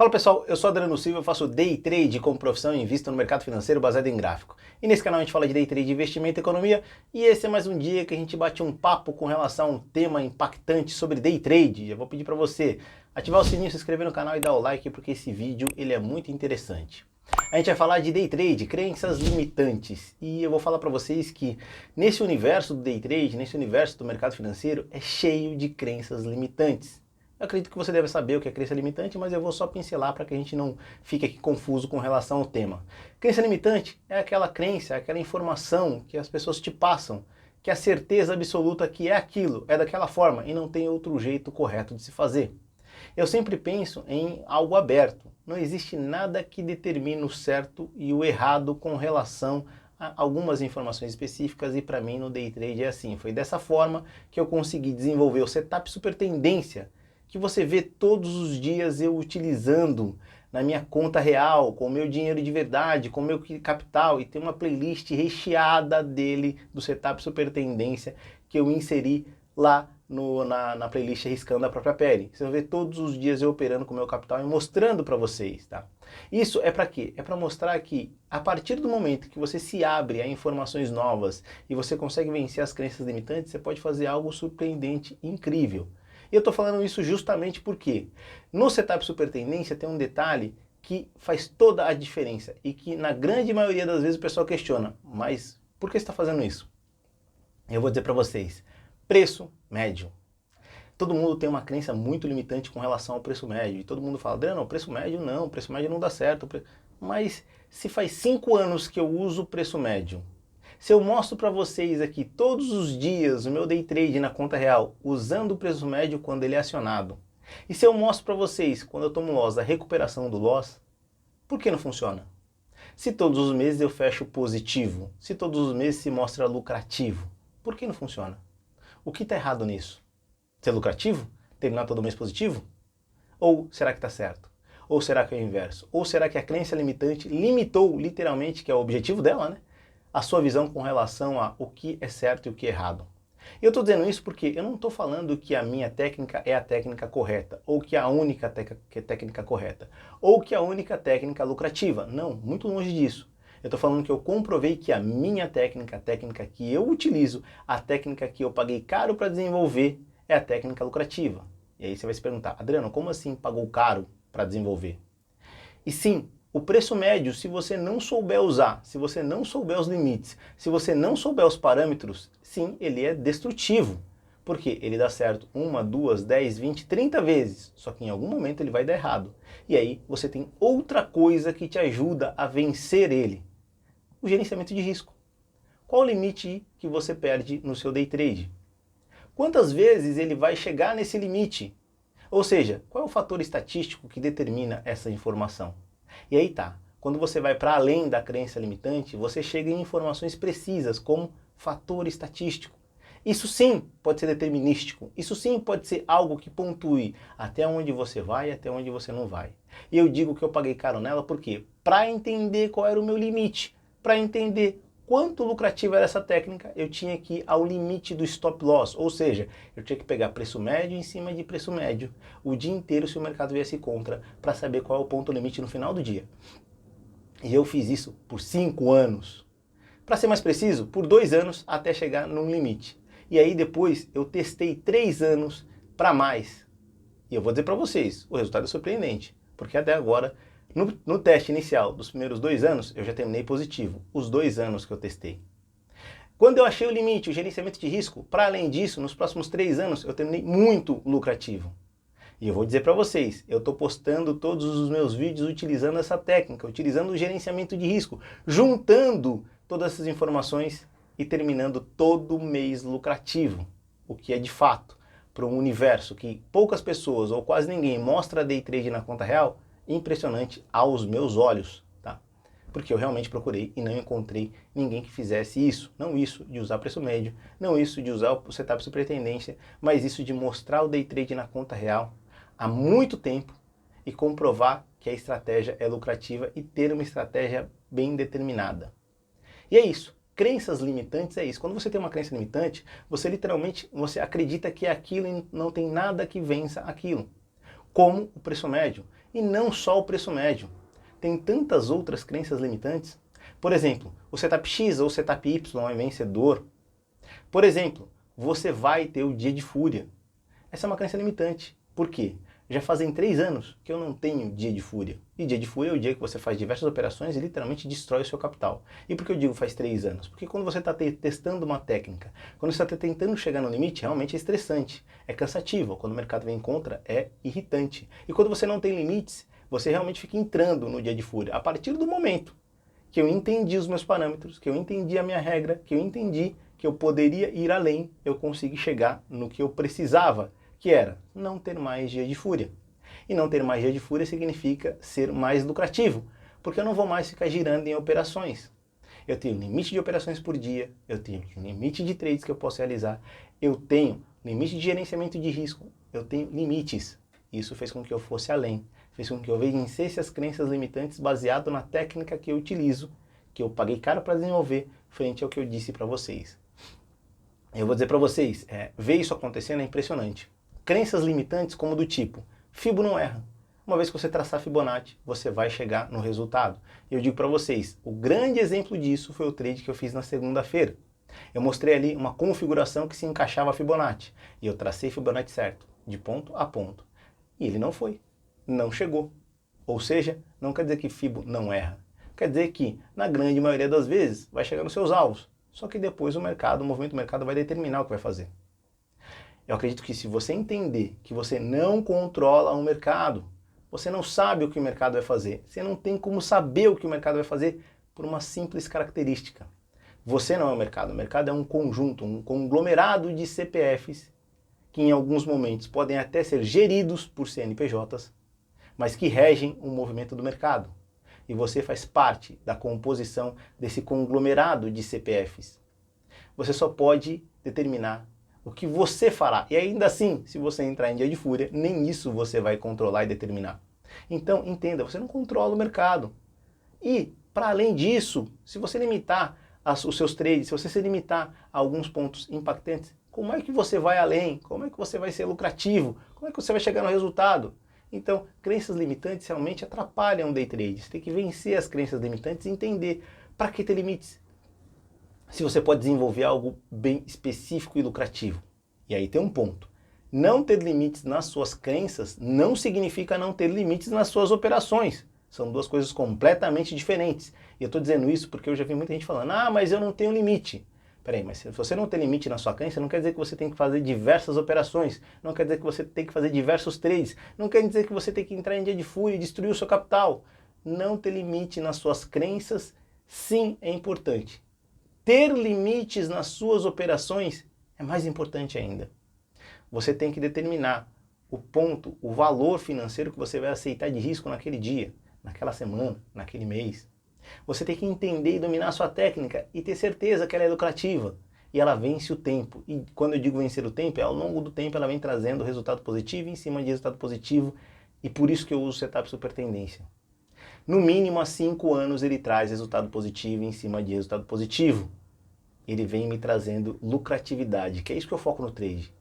Fala pessoal, eu sou Adriano Silva, eu faço Day Trade como profissão e invisto no mercado financeiro baseado em gráfico. E nesse canal a gente fala de Day Trade, investimento e economia, e esse é mais um dia que a gente bate um papo com relação a um tema impactante sobre Day Trade. Eu vou pedir para você ativar o sininho, se inscrever no canal e dar o like, porque esse vídeo ele é muito interessante. A gente vai falar de Day Trade, crenças limitantes, e eu vou falar para vocês que nesse universo do Day Trade, nesse universo do mercado financeiro, é cheio de crenças limitantes. Eu acredito que você deve saber o que é crença limitante, mas eu vou só pincelar para que a gente não fique aqui confuso com relação ao tema. Crença limitante é aquela crença, aquela informação que as pessoas te passam, que a certeza absoluta que é aquilo, é daquela forma e não tem outro jeito correto de se fazer. Eu sempre penso em algo aberto. Não existe nada que determine o certo e o errado com relação a algumas informações específicas, e para mim no Day Trade é assim. Foi dessa forma que eu consegui desenvolver o Setup Super Tendência, que você vê todos os dias eu utilizando na minha conta real, com o meu dinheiro de verdade, com o meu capital, e tem uma playlist recheada dele, do Setup Super Tendência, que eu inseri lá na playlist Riscando a Própria Pele. Você vai ver todos os dias eu operando com o meu capital e mostrando para vocês, tá? Isso é para quê? É para mostrar que a partir do momento que você se abre a informações novas e você consegue vencer as crenças limitantes, você pode fazer algo surpreendente, incrível. E eu estou falando isso justamente porque no Setup Super Tendência tem um detalhe que faz toda a diferença e que na grande maioria das vezes o pessoal questiona, mas por que você está fazendo isso? Eu vou dizer para vocês, preço médio. Todo mundo tem uma crença muito limitante com relação ao preço médio. E todo mundo fala, Adriano, preço médio não dá certo. Mas se faz 5 anos que eu uso o preço médio, se eu mostro para vocês aqui todos os dias o meu Day Trade na conta real usando o preço médio quando ele é acionado, e se eu mostro para vocês quando eu tomo loss a recuperação do loss, por que não funciona? Se todos os meses eu fecho positivo, se todos os meses se mostra lucrativo, por que não funciona? O que está errado nisso? Ser lucrativo? Terminar todo mês positivo? Ou será que está certo? Ou será que é o inverso? Ou será que a crença limitante limitou literalmente, que é o objetivo dela, né? A sua visão com relação a o que é certo e o que é errado. E eu estou dizendo isso porque eu não estou falando que a minha técnica é a técnica correta, ou que a única técnica correta, ou que a única técnica lucrativa. Não, muito longe disso. Eu estou falando que eu comprovei que a minha técnica, a técnica que eu utilizo, a técnica que eu paguei caro para desenvolver, é a técnica lucrativa. E aí você vai se perguntar, Adriano, como assim pagou caro para desenvolver? E sim, o preço médio, se você não souber usar, se você não souber os limites, se você não souber os parâmetros, sim, ele é destrutivo. Porque ele dá certo 1, 2, 10, 20, 30 vezes, só que em algum momento ele vai dar errado. E aí você tem outra coisa que te ajuda a vencer ele. O gerenciamento de risco. Qual o limite que você perde no seu day trade? Quantas vezes ele vai chegar nesse limite? Ou seja, qual é o fator estatístico que determina essa informação? E aí tá, quando você vai para além da crença limitante, você chega em informações precisas, como fator estatístico. Isso sim pode ser determinístico, isso sim pode ser algo que pontue até onde você vai e até onde você não vai. E eu digo que eu paguei caro nela porque para entender qual era o meu limite, para entender quanto lucrativa era essa técnica, eu tinha que ir ao limite do stop loss, ou seja, eu tinha que pegar preço médio em cima de preço médio o dia inteiro se o mercado viesse contra, para saber qual é o ponto limite no final do dia. E eu fiz isso por 5 anos. Para ser mais preciso, por 2 anos até chegar num limite. E aí depois eu testei 3 anos para mais. E eu vou dizer para vocês, o resultado é surpreendente, porque até agora no teste inicial dos primeiros 2 anos, eu já terminei positivo, os 2 anos que eu testei. Quando eu achei o limite, o gerenciamento de risco, para além disso, nos próximos 3 anos, eu terminei muito lucrativo. E eu vou dizer para vocês, eu estou postando todos os meus vídeos utilizando essa técnica, utilizando o gerenciamento de risco, juntando todas essas informações e terminando todo mês lucrativo, o que é de fato, para um universo que poucas pessoas ou quase ninguém mostra day trade na conta real, impressionante aos meus olhos, tá? Porque eu realmente procurei e não encontrei ninguém que fizesse isso. Não isso de usar preço médio, não isso de usar o Setup Super Tendência, mas isso de mostrar o day trade na conta real há muito tempo e comprovar que a estratégia é lucrativa e ter uma estratégia bem determinada. E é isso. Crenças limitantes é isso. Quando você tem uma crença limitante, você literalmente acredita que aquilo não tem nada que vença aquilo. Como o preço médio. E não só o preço médio. Tem tantas outras crenças limitantes. Por exemplo, o setup X ou o setup Y é vencedor. Por exemplo, você vai ter o dia de fúria. Essa é uma crença limitante. Por quê? Já fazem 3 anos que eu não tenho dia de fúria. E dia de fúria é o dia que você faz diversas operações e literalmente destrói o seu capital. E por que eu digo faz 3 anos? Porque quando você está testando uma técnica, quando você está tentando chegar no limite, realmente é estressante, é cansativo. Quando o mercado vem contra, é irritante. E quando você não tem limites, você realmente fica entrando no dia de fúria. A partir do momento que eu entendi os meus parâmetros, que eu entendi a minha regra, que eu entendi que eu poderia ir além, eu consegui chegar no que eu precisava, que era não ter mais dia de fúria. E não ter mais dia de fúria significa ser mais lucrativo, porque eu não vou mais ficar girando em operações. Eu tenho limite de operações por dia, eu tenho limite de trades que eu posso realizar, eu tenho limite de gerenciamento de risco, eu tenho limites. Isso fez com que eu fosse além, fez com que eu vencesse as crenças limitantes baseado na técnica que eu utilizo, que eu paguei caro para desenvolver, frente ao que eu disse para vocês. Eu vou dizer para vocês, ver isso acontecendo é impressionante. Crenças limitantes como do tipo, Fibo não erra. Uma vez que você traçar Fibonacci, você vai chegar no resultado. E eu digo para vocês, o grande exemplo disso foi o trade que eu fiz na segunda-feira. Eu mostrei ali uma configuração que se encaixava a Fibonacci. E eu tracei Fibonacci certo, de ponto a ponto. E ele não foi, não chegou. Ou seja, não quer dizer que Fibo não erra. Quer dizer que, na grande maioria das vezes, vai chegar nos seus alvos. Só que depois o movimento do mercado vai determinar o que vai fazer. Eu acredito que se você entender que você não controla o mercado, você não sabe o que o mercado vai fazer, você não tem como saber o que o mercado vai fazer por uma simples característica. Você não é o mercado é um conjunto, um conglomerado de CPFs que em alguns momentos podem até ser geridos por CNPJs, mas que regem o movimento do mercado. E você faz parte da composição desse conglomerado de CPFs. Você só pode determinar o que você fará. E ainda assim, se você entrar em dia de fúria, nem isso você vai controlar e determinar. Então, entenda, você não controla o mercado. E, para além disso, se você limitar os seus trades, se você se limitar a alguns pontos impactantes, como é que você vai além? Como é que você vai ser lucrativo? Como é que você vai chegar no resultado? Então, crenças limitantes realmente atrapalham o day trade. Você tem que vencer as crenças limitantes e entender para que ter limites. Se você pode desenvolver algo bem específico e lucrativo. E aí tem um ponto. Não ter limites nas suas crenças não significa não ter limites nas suas operações. São duas coisas completamente diferentes. E eu estou dizendo isso porque eu já vi muita gente falando, mas eu não tenho limite. Peraí, mas se você não tem limite na sua crença, não quer dizer que você tem que fazer diversas operações, não quer dizer que você tem que fazer diversos trades, não quer dizer que você tem que entrar em dia de fúria e destruir o seu capital. Não ter limite nas suas crenças, sim, é importante. Ter limites nas suas operações é mais importante ainda. Você tem que determinar o ponto, o valor financeiro que você vai aceitar de risco naquele dia, naquela semana, naquele mês. Você tem que entender e dominar a sua técnica e ter certeza que ela é lucrativa. E ela vence o tempo. E quando eu digo vencer o tempo, ao longo do tempo ela vem trazendo resultado positivo em cima de resultado positivo. E por isso que eu uso o setup super tendência. No mínimo há 5 anos ele traz resultado positivo em cima de resultado positivo. Ele vem me trazendo lucratividade, que é isso que eu foco no trade.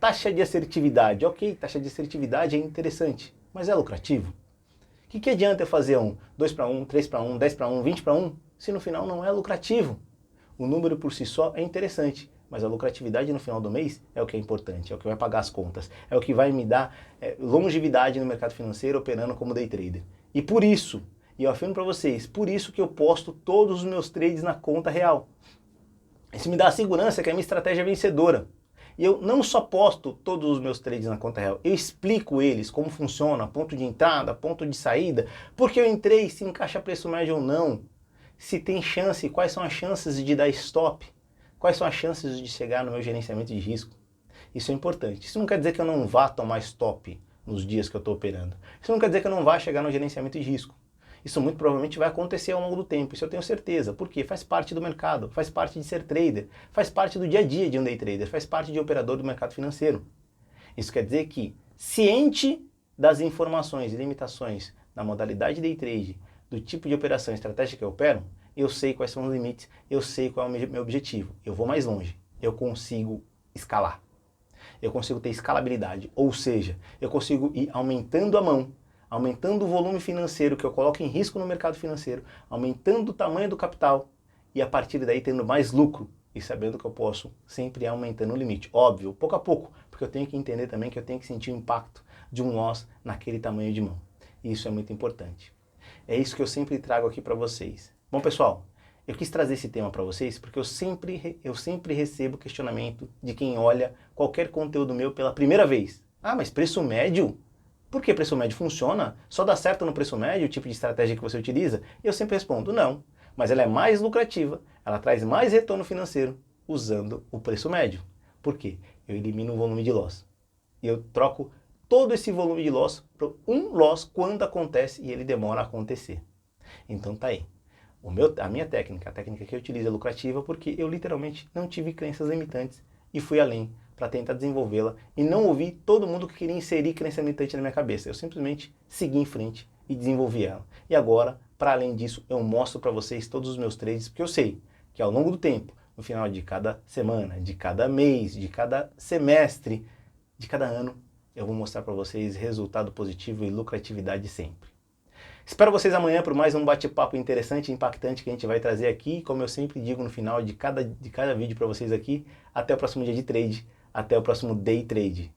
Taxa de assertividade. Ok, taxa de assertividade é interessante, mas é lucrativo? O que adianta eu fazer 2 para 1, 3 para 1, 10 para 1, 20 para 1, se no final não é lucrativo? O número por si só é interessante, mas a lucratividade no final do mês é o que é importante, é o que vai pagar as contas, é o que vai me dar longevidade no mercado financeiro operando como day trader. E por isso, e eu afirmo para vocês, por isso que eu posto todos os meus trades na conta real. Isso me dá a segurança que a minha estratégia é vencedora. E eu não só posto todos os meus trades na conta real, eu explico eles, como funciona, ponto de entrada, ponto de saída, porque eu entrei, se encaixa preço médio ou não, se tem chance, quais são as chances de dar stop, quais são as chances de chegar no meu gerenciamento de risco. Isso é importante. Isso não quer dizer que eu não vá tomar stop nos dias que eu estou operando. Isso não quer dizer que eu não vá chegar no gerenciamento de risco. Isso muito provavelmente vai acontecer ao longo do tempo, isso eu tenho certeza, porque faz parte do mercado, faz parte de ser trader, faz parte do dia a dia de um day trader, faz parte de operador do mercado financeiro. Isso quer dizer que, ciente das informações e limitações na modalidade day trade, do tipo de operação e estratégia que eu opero, eu sei quais são os limites, eu sei qual é o meu objetivo, eu vou mais longe, eu consigo escalar, eu consigo ter escalabilidade, ou seja, eu consigo ir aumentando a mão aumentando o volume financeiro que eu coloco em risco no mercado financeiro, aumentando o tamanho do capital e a partir daí tendo mais lucro e sabendo que eu posso sempre ir aumentando o limite. Óbvio, pouco a pouco, porque eu tenho que entender também que eu tenho que sentir o impacto de um loss naquele tamanho de mão. E isso é muito importante. É isso que eu sempre trago aqui para vocês. Bom, pessoal, eu quis trazer esse tema para vocês porque eu sempre recebo questionamento de quem olha qualquer conteúdo meu pela primeira vez. Ah, mas preço médio? Por que preço médio funciona? Só dá certo no preço médio o tipo de estratégia que você utiliza? E eu sempre respondo, não. Mas ela é mais lucrativa, ela traz mais retorno financeiro usando o preço médio. Por quê? Eu elimino o volume de loss. E eu troco todo esse volume de loss por um loss quando acontece e ele demora a acontecer. Então tá aí. A minha técnica, a técnica que eu utilizo é lucrativa porque eu literalmente não tive crenças limitantes e fui além para tentar desenvolvê-la e não ouvi todo mundo que queria inserir crença limitante na minha cabeça. Eu simplesmente segui em frente e desenvolvi ela. E agora, para além disso, eu mostro para vocês todos os meus trades, porque eu sei que ao longo do tempo, no final de cada semana, de cada mês, de cada semestre, de cada ano, eu vou mostrar para vocês resultado positivo e lucratividade sempre. Espero vocês amanhã por mais um bate-papo interessante e impactante que a gente vai trazer aqui. Como eu sempre digo no final de cada vídeo para vocês aqui, até o próximo dia de trade, até o próximo day trade.